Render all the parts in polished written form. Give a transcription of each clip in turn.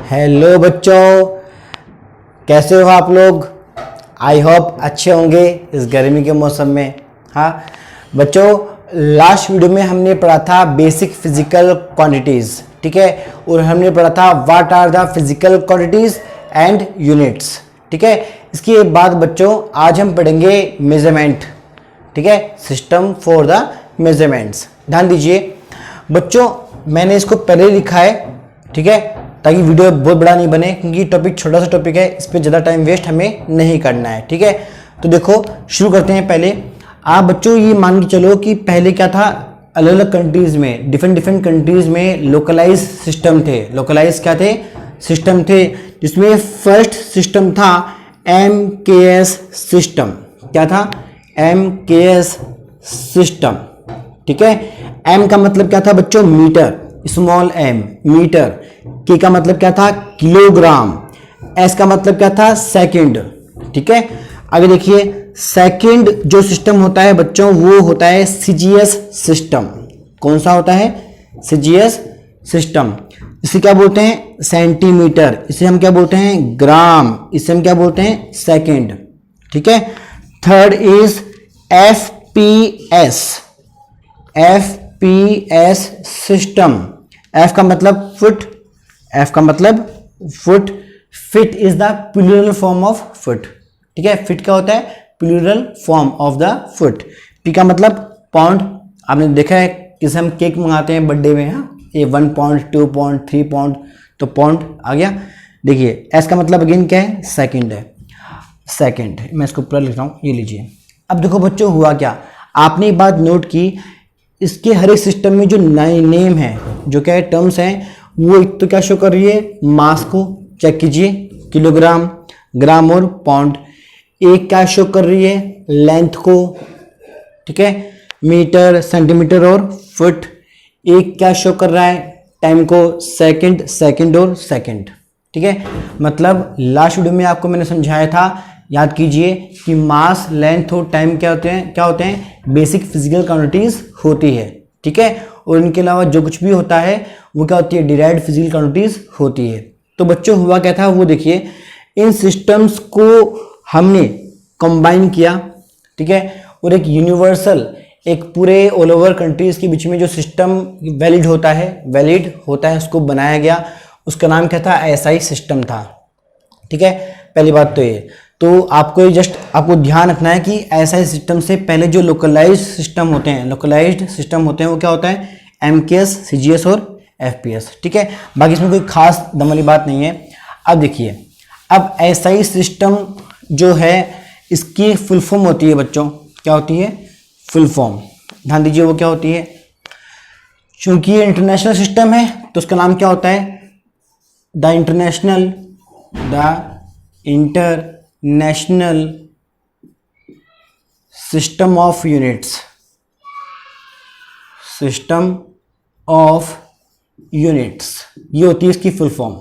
Hello बच्चों, कैसे हो आप लोग। आई होप अच्छे होंगे इस गर्मी के मौसम में। हाँ बच्चों, लास्ट वीडियो में हमने पढ़ा था बेसिक फिजिकल क्वांटिटीज़, ठीक है, और हमने पढ़ा था what are the physical quantities and units, ठीक है। इसके बाद बच्चों आज हम पढ़ेंगे मेजरमेंट, ठीक है, सिस्टम फॉर द मेजरमेंट्स। ध्यान दीजिए बच्चों, मैंने इसको पहले लिखा है, ठीक है, ताकि वीडियो बहुत बड़ा नहीं बने, क्योंकि टॉपिक छोटा सा टॉपिक है, इस पर ज़्यादा टाइम वेस्ट हमें नहीं करना है, ठीक है। तो देखो शुरू करते हैं। पहले आप बच्चों ये मान के चलो कि पहले क्या था, अलग अलग कंट्रीज़ में, डिफरेंट कंट्रीज़ में लोकलाइज सिस्टम थे। लोकलाइज क्या थे, सिस्टम थे, जिसमें फर्स्ट सिस्टम था MKS सिस्टम। क्या था, MKS सिस्टम, ठीक है। M का मतलब क्या था बच्चों, metre, small m metre. K का मतलब क्या था, किलोग्राम। S का मतलब क्या था, सेकंड, ठीक है। आगे देखिए, सेकंड जो सिस्टम होता है बच्चों वो होता है CGS सिस्टम। कौन सा होता है, CGS सिस्टम। इसे क्या बोलते हैं, सेंटीमीटर। इसे हम क्या बोलते हैं, ग्राम। इसे हम क्या बोलते हैं, सेकंड, ठीक है। Third is FPS system. F का मतलब फुट, F का मतलब foot. Feet is the plural form of foot, ठीक है। फिट क्या होता है, plural form of the foot. P का मतलब पाउंड। आपने देखा है किसे हम केक मंगाते हैं बर्थडे में, हाँ, ये 1 पाउंड 2 पाउंड 3 पाउंड, तो पाउंड आ गया। देखिए S का मतलब अगेन क्या है, सेकंड है, सेकंड। मैं इसको पूरा लिख रहा हूँ, ये लीजिए। अब देखो बच्चों हुआ क्या, आपने एक बात नोट की, इसके हर एक सिस्टम में जो नेम है, जो क्या है टर्म्स हैं, वो एक तो क्या शो कर रही है, मास को चेक कीजिए, किलोग्राम, ग्राम और पाउंड। एक क्या शो कर रही है, लेंथ को, ठीक है, मीटर, सेंटीमीटर और फुट। एक क्या शो कर रहा है, टाइम को, सेकंड और सेकंड, ठीक है। मतलब लास्ट वीडियो में आपको मैंने समझाया था, याद कीजिए, कि मास, लेंथ और टाइम क्या होते हैं, बेसिक फिजिकल क्वांटिटीज होती है, ठीक है। और इनके अलावा जो कुछ भी होता है वो क्या होती है, डिराइव्ड फिजिकल क्वांटिटीज होती है। तो बच्चों हुआ क्या था, वो देखिए, इन सिस्टम्स को हमने कंबाइन किया, ठीक है, और एक यूनिवर्सल, एक पूरे ऑल ओवर कंट्रीज के बीच में जो सिस्टम वैलिड होता है उसको बनाया गया। उसका नाम क्या था, SI सिस्टम था, ठीक है। पहली बात तो ये, तो आपको आपको ध्यान रखना है कि SI सिस्टम से पहले जो लोकलाइज्ड सिस्टम होते हैं वो क्या होता है, MKS, CGS और FPS, ठीक है। बाकी इसमें कोई खास दम वाली बात नहीं है। अब देखिए, अब SI सिस्टम जो है इसकी फुल फॉर्म होती है बच्चों, क्या होती है, फुल फॉर्म। ध्यान दीजिए वो क्या होती है, चूंकि ये इंटरनेशनल सिस्टम है तो उसका नाम क्या होता है, the international system of units, ये होती है इसकी फुल फॉर्म।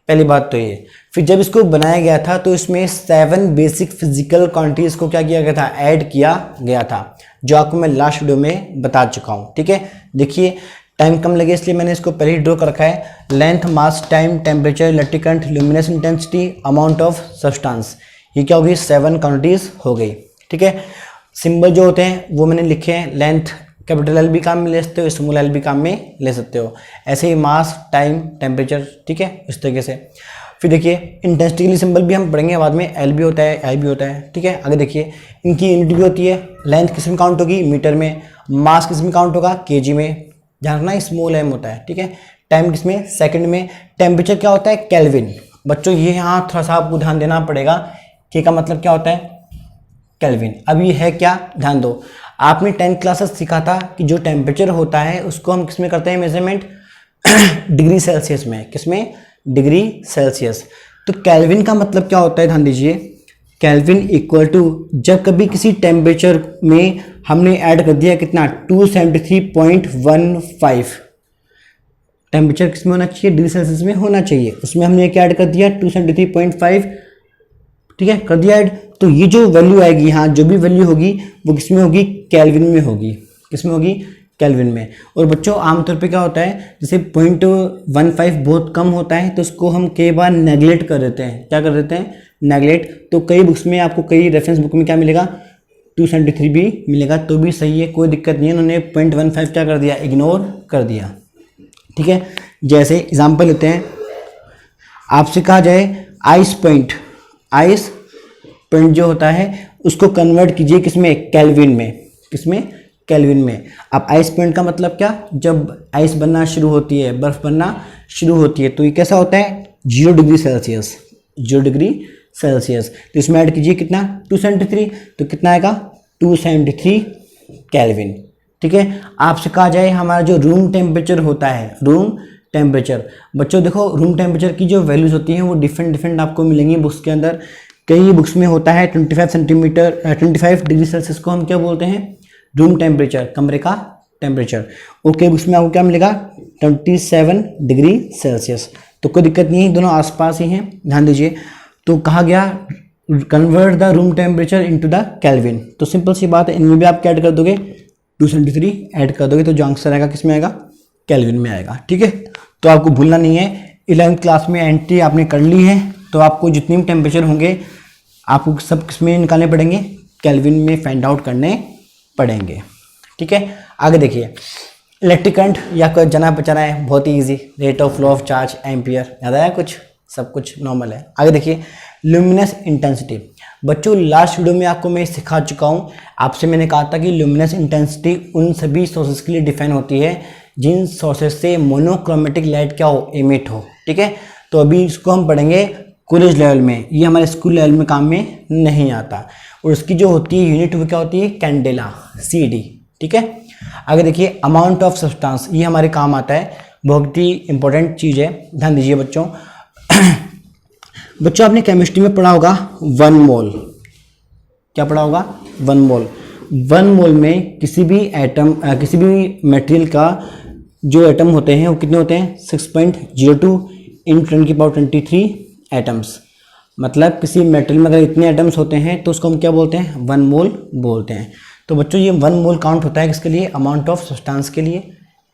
पहली बात तो ये। फिर जब इसको बनाया गया था तो इसमें 7 बेसिक फिजिकल क्वांटिटीज को क्या किया गया था, ऐड किया गया था, जो आपको मैं लास्ट वीडियो में बता चुका हूँ, ठीक है। देखिए टाइम कम लगे इसलिए मैंने इसको पहले ही ड्रॉ कर रखा है। Length, mass, time, temperature, electric current, luminous intensity, amount of substance, ये क्या होगी, 7 क्वांटिटीज हो गई, ठीक है। सिंबल जो होते हैं वो मैंने लिखे हैं, लेंथ कैपिटल L भी काम में ले सकते हो, स्मॉल l भी काम में ले सकते हो। ऐसे ही मास, टाइम, टेम्परेचर, ठीक है, इस तरीके से। फिर देखिए इंटेंसिटी के लिए सिंबल भी हम पढ़ेंगे बाद में, L भी होता है, I भी होता है, ठीक है। आगे देखिए इनकी यूनिट भी होती है, लेंथ किस में काउंट होगी, मीटर में, मास किस में काउंट होगा, kg में, ध्यान रखना स्मॉल m होता है, ठीक है। टाइम किस में, सेकंड में। टेम्परेचर क्या होता है, केल्विन। बच्चों ये यहाँ थोड़ा सा आपको ध्यान देना पड़ेगा, K का मतलब क्या होता है, केल्विन। अब ये है क्या, ध्यान दो, आपने 10th क्लासेस सीखा था कि जो टेम्परेचर होता है उसको हम किस में करते हैं मेजरमेंट, डिग्री सेल्सियस में। किसमें, डिग्री सेल्सियस। तो केल्विन का मतलब क्या होता है, ध्यान दीजिए, केल्विन इक्वल टू, जब कभी किसी टेम्परेचर में हमने ऐड कर दिया कितना, 273.15, टेम्परेचर किस में होना चाहिए, डिग्री सेल्सियस में होना चाहिए, उसमें हमने क्या ऐड कर दिया, 273.5, ठीक है, कर दिया ऐड। तो ये जो वैल्यू आएगी यहाँ, जो भी वैल्यू होगी वो किस में होगी, केल्विन में होगी। किस में होगी, केल्विन में। और बच्चों आमतौर पे क्या होता है, जैसे 0.15 बहुत कम होता है तो उसको हम कई बार नेगलेक्ट कर देते हैं। क्या कर देते हैं? नेगलेक्ट। तो कई बुक्स में आपको, कई रेफरेंस बुक में क्या मिलेगा, 273 भी मिलेगा, तो भी सही है, कोई दिक्कत नहीं है। उन्होंने 0.15 क्या कर दिया, इग्नोर कर दिया। ठीक है, जैसे एग्जाम्पल लेते हैं, आपसे कहा जाए आइस पॉइंट, आइस पॉइंट जो होता है उसको कन्वर्ट कीजिए किसमें, केल्विन में। किसमें? केल्विन में। अब आइस पॉइंट का मतलब क्या, जब आइस बनना शुरू होती है, बर्फ बनना शुरू होती है, तो ये कैसा होता है, 0 डिग्री सेल्सियस, 0 डिग्री सेल्सियस। तो इसमें ऐड कीजिए कितना, 273, तो कितना आएगा, 273 केल्विन। ठीक है, आपसे कहा जाए हमारा जो रूम टेम्परेचर होता है, रूम टेम्परेचर, बच्चों देखो रूम टेम्परेचर की जो वैल्यूज होती हैं वो डिफरेंट आपको मिलेंगी बुक्स के अंदर। कई बुक्स में होता है 25 डिग्री सेल्सियस को हम क्या बोलते हैं, रूम टेम्परेचर, कमरे का टेम्परेचर। और कई बुक्स में आपको क्या मिलेगा, 27 डिग्री सेल्सियस। तो कोई दिक्कत नहीं है, दोनों आसपास ही हैं, ध्यान दीजिए। तो कहा गया convert the room temperature into the kelvin. तो सिंपल सी बात है, इनमें भी आप क्या ऐड कर दोगे, 273 ऐड कर दोगे, तो जो आंसर आएगा किसमें आएगा, केल्विन में आएगा। ठीक है, तो आपको भूलना नहीं है, 11th क्लास में एंट्री आपने कर ली है, तो आपको जितने भी टेम्परेचर होंगे आपको सब किसमें निकालने पड़ेंगे, केल्विन में फाइंड आउट करने पड़ेंगे। ठीक है, आगे देखिए, इलेक्ट्रिक करंट या कोई जाना बचाना है, बहुत ही easy, rate of flow of charge ampere, याद आया कुछ, सब कुछ नॉर्मल है। आगे देखिए, ल्यूमिनस इंटेंसिटी। बच्चों लास्ट वीडियो में आपको मैं सिखा चुका हूँ, आपसे मैंने कहा था कि ल्यूमिनस इंटेंसिटी उन सभी सोर्सेज के लिए डिफाइन होती है जिन सोर्सेज से मोनोक्रोमेटिक लाइट क्या हो, एमिट हो। ठीक है, तो अभी इसको हम पढ़ेंगे कॉलेज लेवल में, ये हमारे स्कूल लेवल में काम में नहीं आता। और उसकी जो होती है यूनिट वो क्या होती है, कैंडेला, CD। ठीक है, आगे देखिए, अमाउंट ऑफ सब्सटेंस, ये हमारे काम आता है, बहुत ही इंपॉर्टेंट चीज़ है, ध्यान दीजिए बच्चों। बच्चों आपने केमिस्ट्री में पढ़ा होगा 1 मोल, क्या पढ़ा होगा, 1 मोल। 1 मोल में किसी भी एटम, किसी भी मटेरियल का जो एटम होते हैं वो कितने होते हैं, 6.02 × 10⁻23 एटम्स। मतलब किसी मेटल में अगर इतने एटम्स होते हैं तो उसको हम क्या बोलते हैं, 1 मोल बोलते हैं। तो बच्चों ये 1 मोल काउंट होता है किसके लिए, अमाउंट ऑफ सब्सटेंस के लिए।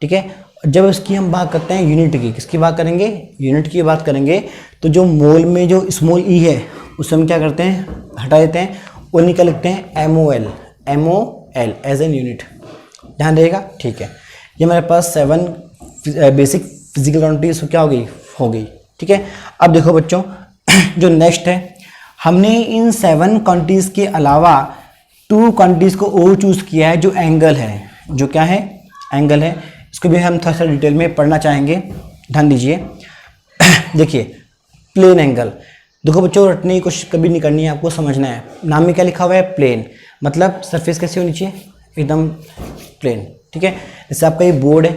ठीक है, जब इसकी हम बात करते हैं यूनिट की, किसकी बात करेंगे, यूनिट की बात करेंगे, तो जो मोल में जो स्मॉल ई है उसे हम क्या करते हैं, हटा देते हैं, और निकल लिखते हैं MOL एज एन यूनिट, ध्यान रहेगा। ठीक है, ये हमारे पास 7 बेसिक फिजिकल क्वांटिटीज क्या हो गई। ठीक है, अब देखो बच्चों, जो नेक्स्ट है, हमने इन 7 क्वांटिटीज के अलावा 2 क्वांटिटीज को और चूज किया है, जो एंगल है, जो क्या है, एंगल है। इसको भी हम थोड़ा सा डिटेल में पढ़ना चाहेंगे, ध्यान दीजिए। देखिए, प्लेन एंगल, देखो बच्चों रटने की कोशिश कभी नहीं करनी है, आपको समझना है। नाम में क्या लिखा हुआ है, प्लेन, मतलब सरफेस कैसी होनी चाहिए, एकदम प्लेन। ठीक है, जैसे आपका ये बोर्ड है,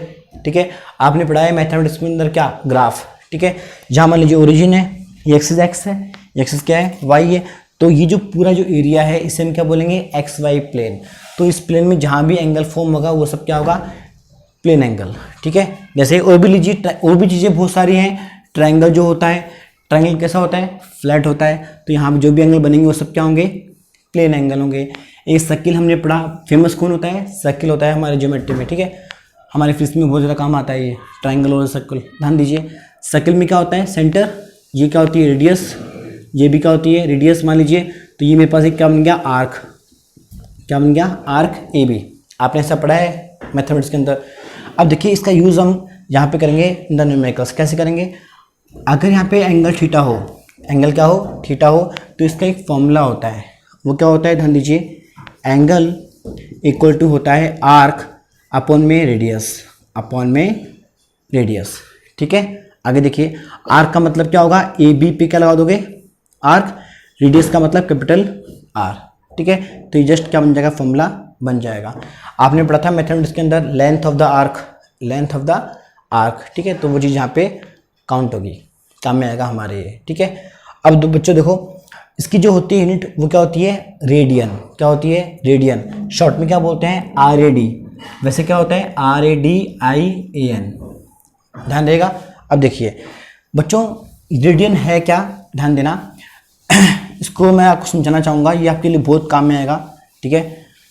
ठीक है, आपने पढ़ा है मैथमेटिक्स के अंदर क्या, ग्राफ। ठीक है, जहाँ मान लीजिए ओरिजिन है, ये एक्सिस एक्स है, ये एक्सिस क्या है, वाई है, तो ये जो पूरा जो एरिया है इसे हम क्या बोलेंगे, XY प्लेन। तो इस प्लेन में जहाँ भी एंगल फॉर्म होगा वो सब क्या होगा, प्लेन एंगल। ठीक है, जैसे और भी लीजिए, और भी चीज़ें बहुत सारी हैं। ट्रायंगल जो होता है, ट्रायंगल कैसा होता है, फ्लैट होता है, तो यहाँ पे जो भी एंगल बनेंगे वो सब क्या होंगे, प्लेन एंगल होंगे। एक सर्किल हमने पढ़ा, फेमस कौन होता है, सर्किल होता है हमारे ज्योमेट्री में। ठीक है, हमारे फिजिक्स में बहुत ज़्यादा काम आता है ये ट्रायंगल और सर्कल। ध्यान दीजिए, सर्किल में क्या होता है, सेंटर, ये क्या होती है, रेडियस, ये भी क्या होती है, रेडियस मान लीजिए। तो ये मेरे पास एक क्या बन गया, आर्क, क्या बन गया, आर्क AB। आपने ऐसा पढ़ा है मैथमेटिक्स के अंदर। अब देखिए इसका यूज़ हम यहाँ पे करेंगे इन द न्यूमेरिकल्स। कैसे करेंगे, अगर यहाँ पे एंगल थीटा हो, एंगल क्या हो, थीटा हो, तो इसका एक फॉर्मूला होता है, वो क्या होता है, ध्यान दीजिए, एंगल इक्वल टू होता है आर्क अपॉन में रेडियस, अपॉन में रेडियस। ठीक है, आगे देखिए, आर्क का मतलब क्या होगा, AB पे क्या लगा दोगे, आर्क, रेडियस का मतलब कैपिटल R। ठीक है, तो ये जस्ट क्या बन जाएगा, फॉर्मूला बन जाएगा। आपने पढ़ा था मैथमेटिक्स के अंदर length of the arc, length of the arc. ठीक है, तो वो चीज़ यहाँ पे काउंट होगी, काम में आएगा हमारे ये। ठीक है, अब बच्चों देखो, इसकी जो होती है यूनिट वो क्या होती है, रेडियन। क्या होती है, रेडियन, शॉर्ट में क्या बोलते हैं, RAD। वैसे क्या होता है, RADIAN, ध्यान देगा। अब देखिए बच्चों, रेडियन है क्या, ध्यान देना, इसको मैं आपको समझाना चाहूँगा, ये आपके लिए बहुत काम में आएगा। ठीक है,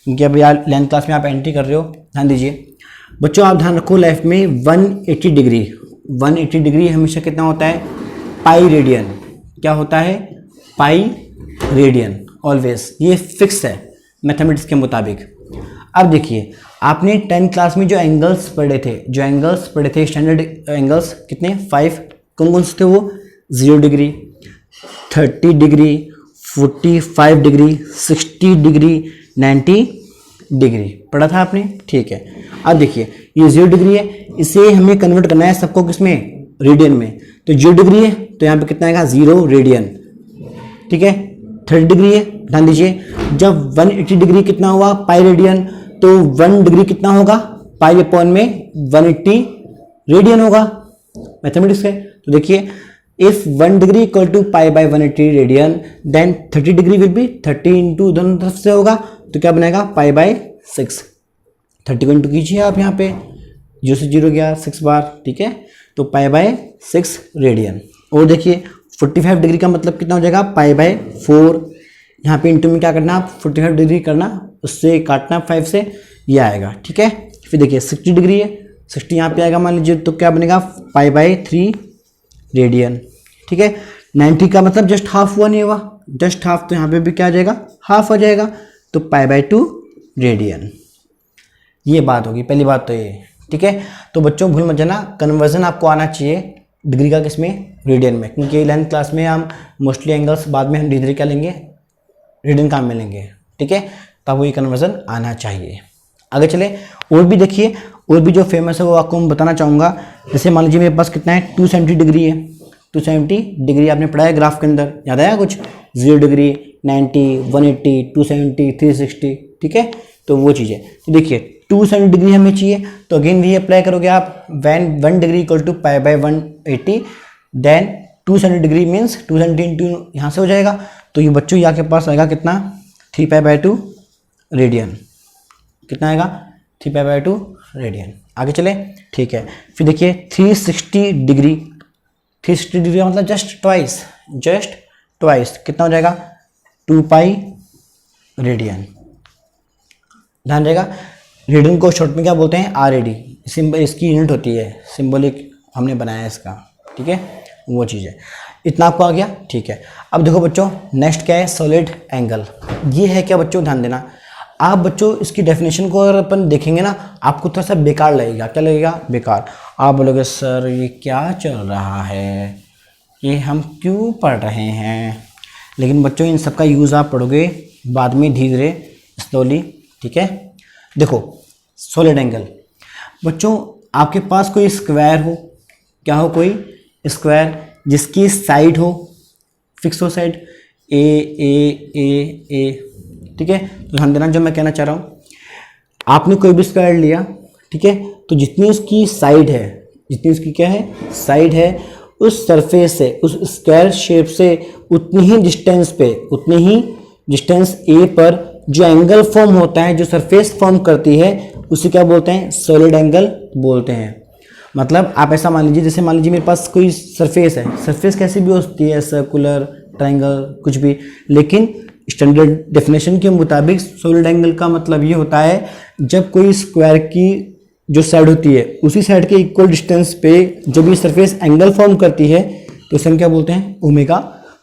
क्योंकि अभी यार 11th क्लास में आप एंट्री कर रहे हो, ध्यान दीजिए। बच्चों आप ध्यान रखो लाइफ में 180 डिग्री हमेशा कितना होता है, पाई रेडियन। क्या होता है, पाई रेडियन ऑलवेज, ये फिक्स है मैथमेटिक्स के मुताबिक। अब देखिए आपने 10 क्लास में जो एंगल्स पढ़े थे स्टैंडर्ड एंगल्स कितने 5, कौन कौन से थे वो, 0 degree, 30 degree, 45 degree, 60 degree, 90 degree पढ़ा था आपने, ठीक है। अब देखिए ये 0 डिग्री है, इसे हमें कन्वर्ट करना है सबको किसमें, रेडियन में। तो 0 डिग्री है तो यहाँ पे कितना आएगा 0 रेडियन, ठीक है। 30 डिग्री है, ध्यान दीजिए जब 180 डिग्री कितना हुआ पाई रेडियन, तो 1 डिग्री कितना होगा, पाई अपॉन में 180 रेडियन होगा मैथमेटिक्स है। तो देखिए if 1 degree equal to pi by 180 radian, then 30 degree will be 30 into दोनों तरफ से होगा, तो क्या बनेगा पाई बाय 6। 30 को इंटू कीजिए आप यहाँ पे, 0 से 0 गया 6 बार, ठीक है। तो पाई बाय 6 रेडियन। और देखिए 45 डिग्री का मतलब कितना हो जाएगा, पाई बाय 4। यहाँ पे इंटू में क्या करना, आप 45 डिग्री करना, उससे काटना 5 से, ये आएगा, ठीक है। फिर देखिए 60 डिग्री है, 60 यहाँ पे आएगा मान लीजिए, तो क्या बनेगा पाई बाय 3 रेडियन, ठीक है। 90 का मतलब जस्ट हाफ हुआ, नहीं हुआ जस्ट हाफ, तो यहाँ पे भी क्या आ जाएगा, हाफ हो जाएगा, तो पाई बाय 2 रेडियन। ये बात होगी, पहली बात तो ये, ठीक है। तो बच्चों भूल मत जाना, कन्वर्जन आपको आना चाहिए डिग्री का किसमें, रेडियन में, क्योंकि 11th क्लास में हम मोस्टली एंगल्स, बाद में हम डिग्री क्या लेंगे, रेडियन काम में लेंगे, ठीक है। तब वो ये कन्वर्जन आना चाहिए। आगे चले, और भी देखिए, और भी जो फेमस है वो आपको मैं बताना चाहूँगा। जैसे मान लीजिए मेरे पास कितना है 270 डिग्री है, 270 डिग्री आपने पढ़ा है ग्राफ के अंदर, याद आया कुछ, 0 डिग्री, 90, 180, 270, 360, ठीक है। तो वो चीज़ है। तो देखिए 270 डिग्री हमें चाहिए, तो अगेन भी अप्लाई करोगे आप, when 1 degree equal to pi by 180, then 270 degree means 270 into यहाँ से हो जाएगा, तो ये बच्चों यहाँ के पास आएगा कितना, 3 पाई बाय 2 रेडियन। कितना आएगा, 3 पाई बाय 2 रेडियन। आगे चले, ठीक है। फिर देखिए 360 डिग्री, 360 डिग्री का मतलब जस्ट ट्वाइस, कितना हो जाएगा 2 पाई रेडियन। ध्यान रहेगा, रेडियन को शॉर्ट में क्या बोलते हैं, RAD, सिंबल इसकी यूनिट होती है, सिंबलिक हमने बनाया है इसका, ठीक है, वो चीज़ है। इतना आपको आ गया, ठीक है। अब देखो बच्चों नेक्स्ट क्या है, सॉलिड एंगल। ये है क्या बच्चों, ध्यान देना आप बच्चों, इसकी डेफिनेशन को अगर अपन देखेंगे ना, आपको थोड़ा सा बेकार लगेगा। क्या लगेगा, बेकार। आप बोलोगे सर ये क्या चल रहा है, ये हम क्यों पढ़ रहे हैं, लेकिन बच्चों इन सब का यूज़ आप पढ़ोगे बाद में धीरे धीरे स्लोली, ठीक है। देखो सॉलिड एंगल, बच्चों आपके पास कोई स्क्वायर हो, क्या हो, कोई स्क्वायर जिसकी साइड हो, फिक्स हो साइड, ए, ठीक है। तो ध्यान देना जो मैं कहना चाह रहा हूँ, आपने कोई भी स्क्वायर लिया, ठीक है, तो जितनी उसकी साइड है, जितनी उसकी क्या है, साइड है, उस सरफेस से, उस स्क्वायर शेप से उतनी ही डिस्टेंस पे, उतनी ही डिस्टेंस ए पर जो एंगल फॉर्म होता है, जो सरफेस फॉर्म करती है, उसे क्या बोलते हैं, सॉलिड एंगल बोलते हैं। मतलब आप ऐसा मान लीजिए, जैसे मान लीजिए मेरे पास कोई सरफेस है, सरफेस कैसी भी होती है, सर्कुलर, ट्रायंगल, कुछ भी, लेकिन स्टैंडर्ड डेफिनेशन के मुताबिक सॉलिड एंगल का मतलब ये होता है जब कोई स्क्वायर की जो साइड होती है उसी साइड के इक्वल डिस्टेंस पे जब ये सरफेस एंगल फॉर्म करती है, तो इसे हम क्या बोलते हैं, ओमेगा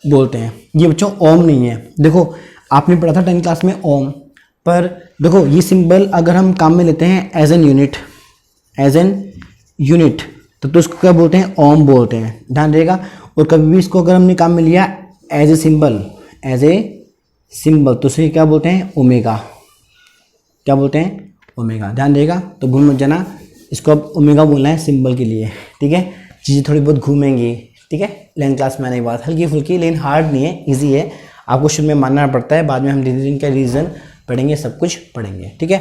बोलते हैं। ये बच्चों ओम नहीं है, देखो आपने पढ़ा था 10th क्लास में ओम, पर देखो ये सिंबल अगर हम काम में लेते हैं एज एन यूनिट, तो उसको क्या बोलते हैं, ओम बोलते हैं, ध्यान देगा। और कभी भी इसको अगर हमने काम में लिया एज ए सिंबल, तो उसे क्या बोलते हैं, ओमेगा, क्या बोलते हैं, ओमेगा, ध्यान देगा। तो भूल मत जाना, इसको अब ओमेगा बोलना है सिंबल के लिए, ठीक है। चीज़ें थोड़ी बहुत घूमेंगी, ठीक है। 11th क्लास में आने के बाद हल्की फुल्की, लेकिन हार्ड नहीं है, ईजी है, आपको शुरू में मानना पड़ता है, बाद में हम धीरे धीरे इनका रीज़न पढ़ेंगे, सब कुछ पढ़ेंगे, ठीक है।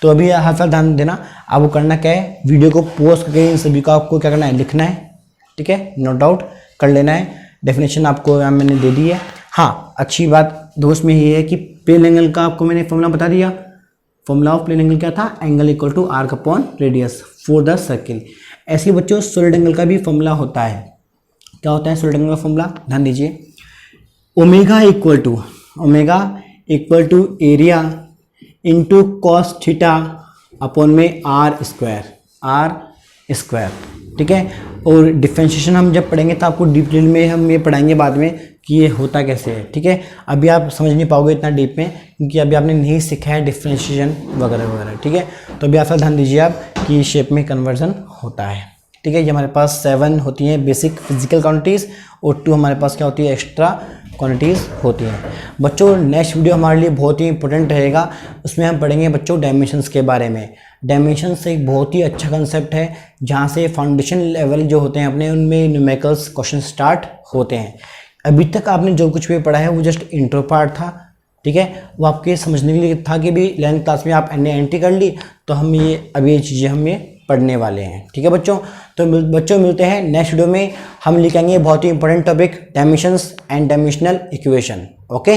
तो अभी हर साल ध्यान देना, आपको करना क्या है, वीडियो को पॉज करके इन सभी का आपको क्या करना है, लिखना है, ठीक है, नोट आउट कर लेना है। डेफिनेशन आपको मैंने दे दी है। हाँ, अच्छी बात दोस्त में ये है कि प्लेन एंगल का आपको मैंने फॉर्मूला बता दिया। फॉर्मूला ऑफ प्लेन एंगल क्या था, angle equal to arc upon radius for the circle. ऐसे बच्चों सॉलिड एंगल का भी फॉर्मूला होता है। क्या होता है सॉलिड एंगल का फॉर्मूला, ध्यान दीजिए, omega equal to area into cos theta upon में आर स्क्वायर, आर स्क्वायर, ठीक है। और डिफरेंशिएशन हम जब पढ़ेंगे तो आपको डीप डिटेल में हम ये पढ़ाएंगे बाद में कि ये होता कैसे है, ठीक है। अभी आप समझ नहीं पाओगे इतना डीप में, क्योंकि अभी आपने नहीं सीखा है डिफरेंशिएशन वगैरह वगैरह, ठीक है। तो अभी आपका ध्यान दीजिए आप कि शेप में कन्वर्जन होता है, ठीक है। ये हमारे पास 7 होती हैं बेसिक फिजिकल क्वांटिटीज़ और 2 हमारे पास क्या होती है, एक्स्ट्रा क्वांटिटीज़ होती हैं। बच्चों नेक्स्ट वीडियो हमारे लिए बहुत ही इंपॉर्टेंट रहेगा, उसमें हम पढ़ेंगे बच्चों डायमेंशंस के बारे में। डायमेंशंस एक बहुत ही अच्छा कंसेप्ट है, जहाँ से फाउंडेशन लेवल जो होते हैं अपने, उनमें न्यूमेरिकल्स क्वेश्चन स्टार्ट होते हैं। अभी तक आपने जो कुछ भी पढ़ा है वो जस्ट इंट्रो पार्ट था, ठीक है। वो आपके समझने के लिए था कि भी 11th क्लास में आप एंट्री कर ली, तो हम ये अभी ये चीज़ें हम ये पढ़ने वाले हैं, ठीक है बच्चों। तो बच्चों मिलते हैं नेक्स्ट वीडियो में, हम लिखेंगे बहुत ही important topic dimensions and dimensional equation, okay.